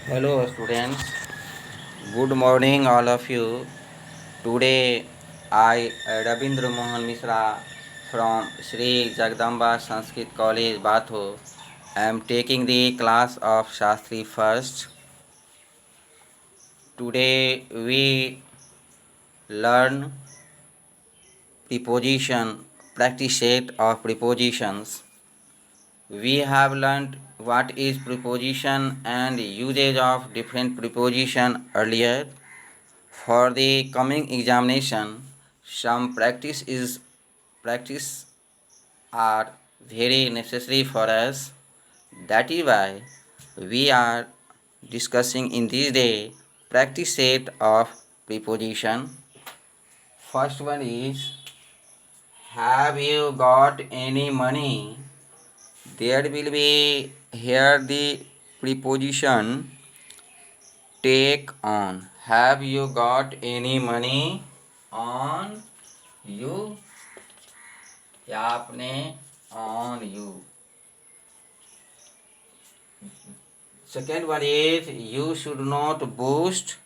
Hello students, good morning all of you. Today I Rabindra Mohan Mishra from Sri Jagdamba Sanskrit College Batho am taking the class of Shastri first. Today we learn preposition, practice set of prepositions. We have learnt what is preposition and usage of different preposition earlier. For the coming examination, some practice are very necessary for us. That is why we are discussing in this day practice set of preposition. First one is, have you got any money? There will be here the preposition take on. Have you got any money on you? या आपने on you. Second one is, you should not boast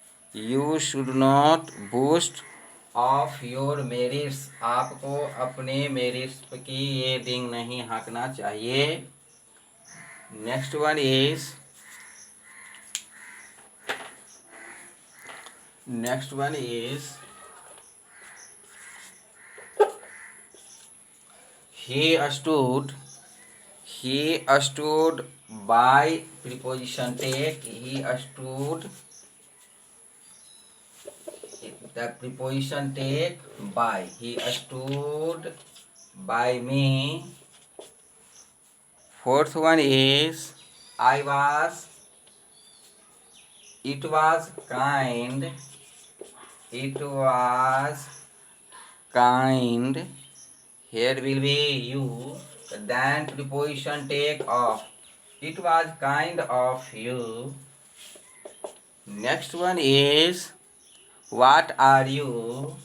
of your merits. आपको अपने merits की ये डिंग नहीं हाँकना चाहिए. Next one is, he stood by preposition take. He stood, the preposition take by. He stood by me. Fourth one is, it was kind. Here will be you, then preposition take of. It was kind of you. Next one is, what are you?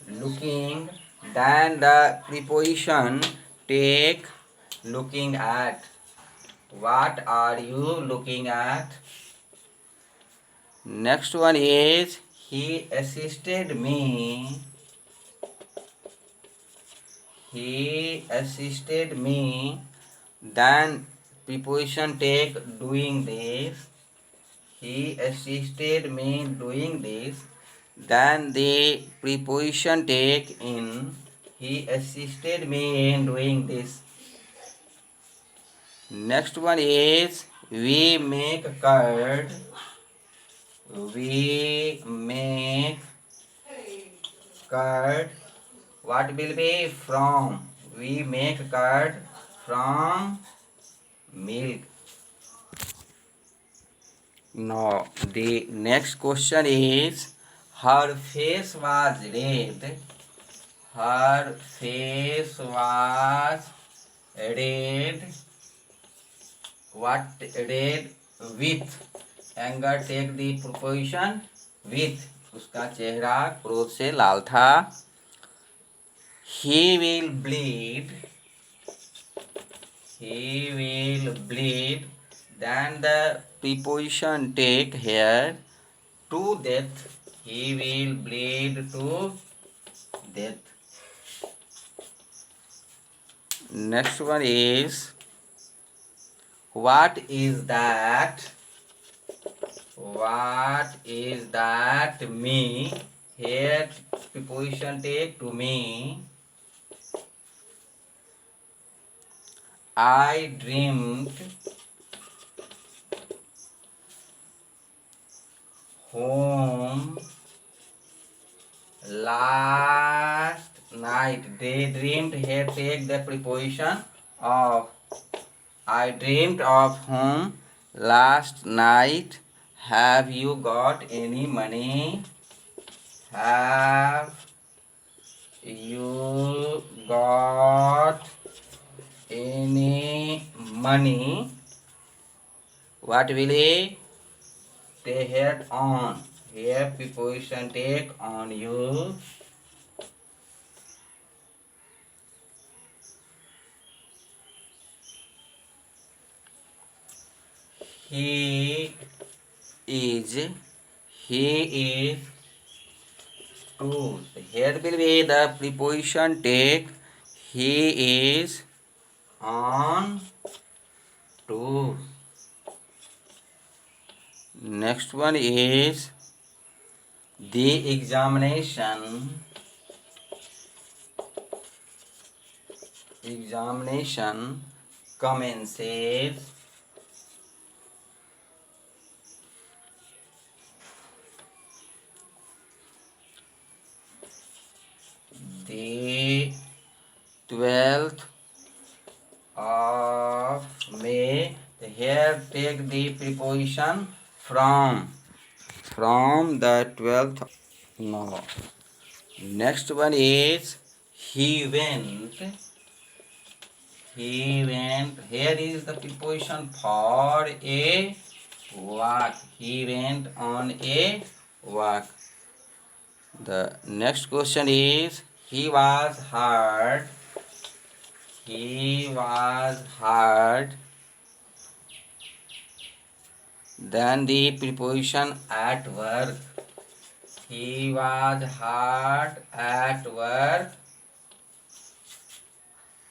Looking? Then the preposition take looking at. What are you looking at? Next one is, he assisted me. Then preposition take doing this. He assisted me doing this. Then the preposition take in. He assisted me in doing this. Next one is, we make curd. What will be from? We make curd from milk. Now the next question is, her face was red. What red? With. Anger take the preposition with. उसका चेहरा क्रोध से लाल था. He will bleed. Then the preposition take here to death. He will bleed to death. Next one is, what is that? Me. Here preposition take to me. I dreamed home last night. They dreamed. Here take the preposition of. I dreamed of home last night. Have you got any money? Have you got any money? What will he take on? Here preposition take on you. he is, he is to. Here will be the preposition take. He is on to. Next one is the examination commences the 12th of May. Here take the preposition from the 12th. No. Next one is he went. He went. Here is the preposition for a walk. He went on a walk. The next question is he was hurt. He was hurt. Then the preposition at work. He was hard at work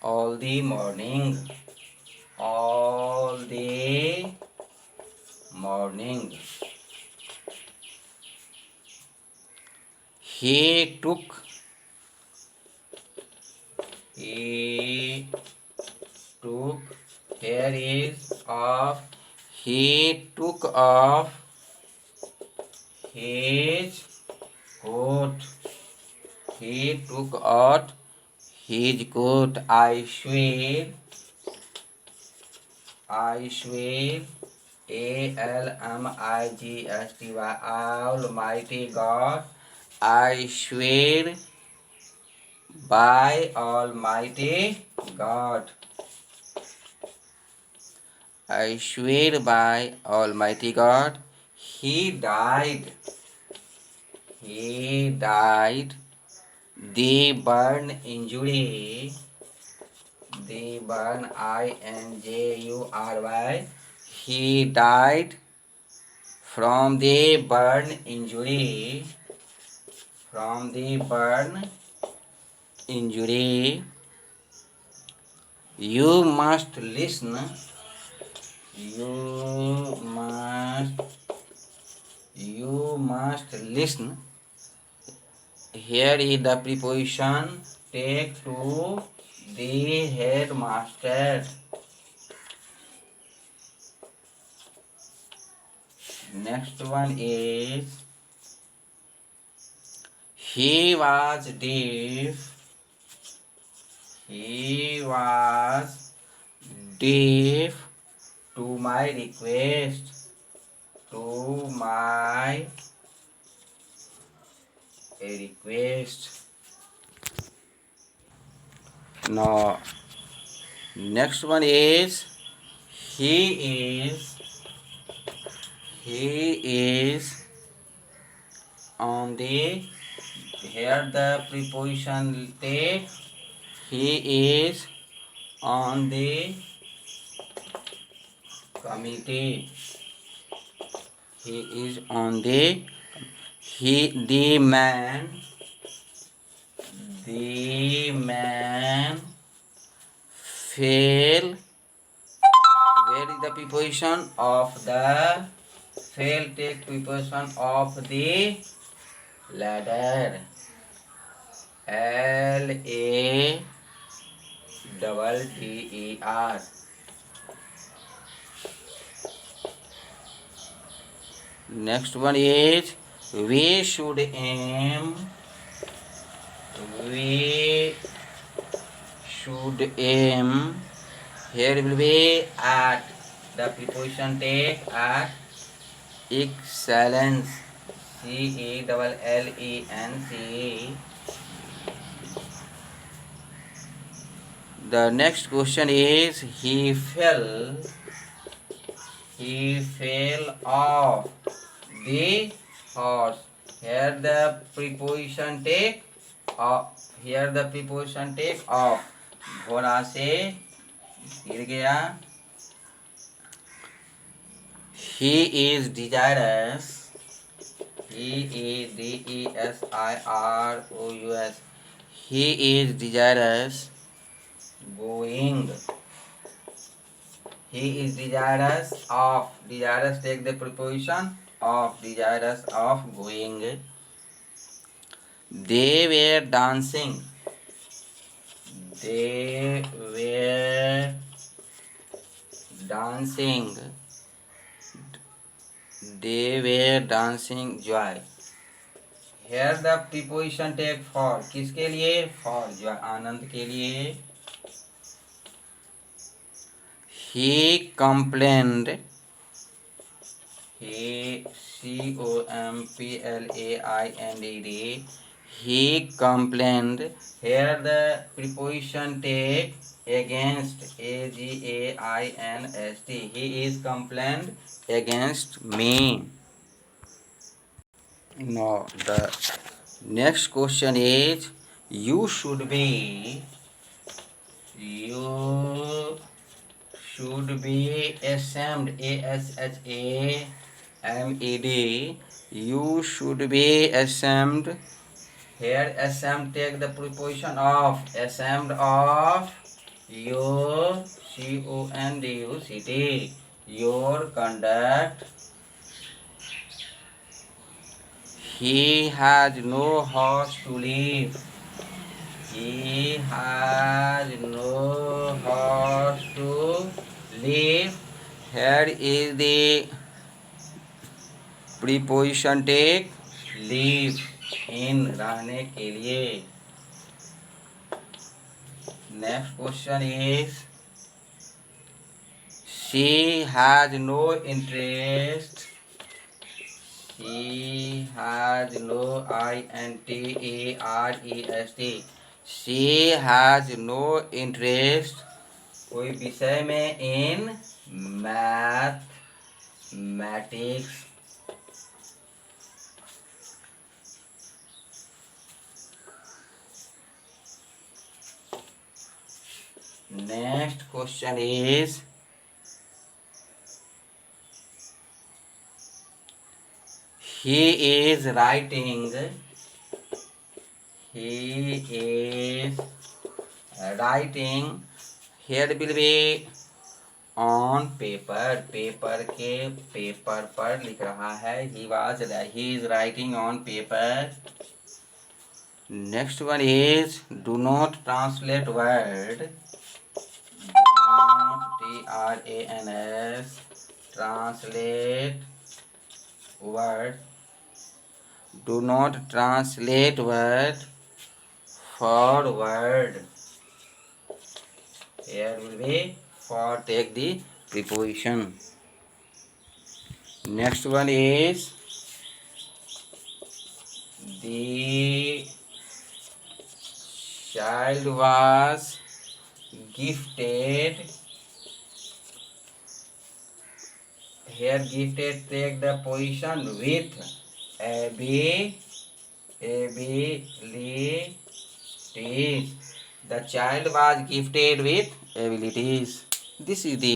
all the morning. All the morning. He took. He took. Here is of. He took off his coat. He took out his coat. I swear. Almighty Almighty God. I swear by Almighty God. I swear by Almighty God. He died. He died. The burn injury. The burn injury. He died from the burn injury. From the burn injury. You must listen. You must listen. Here is the preposition take to the headmaster. Next one is he was deaf. He was deaf to my request. To my request. Now, next one is he is on the. Here the preposition take. He is on the committee. He is on the. The man fell. Where is the preposition of the? Fell take preposition of the ladder. LADDER. Next one is we should aim. We should aim. Here will be at. The preposition take at excellence. CELLENCE. The next question is he fell. He fell off the horse. Here the preposition take off. Here the preposition take off. घोड़ा से गिर गया. He is desirous. Desirous. He is desirous going. He is desirous of. Desirous take the preposition of. Desirous of going. They were dancing. They were dancing. They were dancing joy. Here the preposition take for. किसके लिए? For joy, आनंद के लिए. He complained. He complained. He complained. Here the preposition take against. Against. He is complained against me. Now the next question is you should be ashamed. ASHAMED. You should be ashamed. Here ashamed take the preposition of. Ashamed of your conduct. Your conduct. He has no horse to live. He has no horse to live. Here is the preposition take live in, रहने के लिए. Next question is she has no interest. She has no interest. She has no interest कोई विषय में in mathematics. Next question is he is writing. He is writing. Here will be on paper. Paper के paper पर लिख रहा है. He is writing on paper. Next one is do not translate word. TRANS translate word. Do not translate word for word. Here will be for take the preposition. Next one is the child was gifted. Here gifted take the position with abilities. The child was gifted with abilities. This is the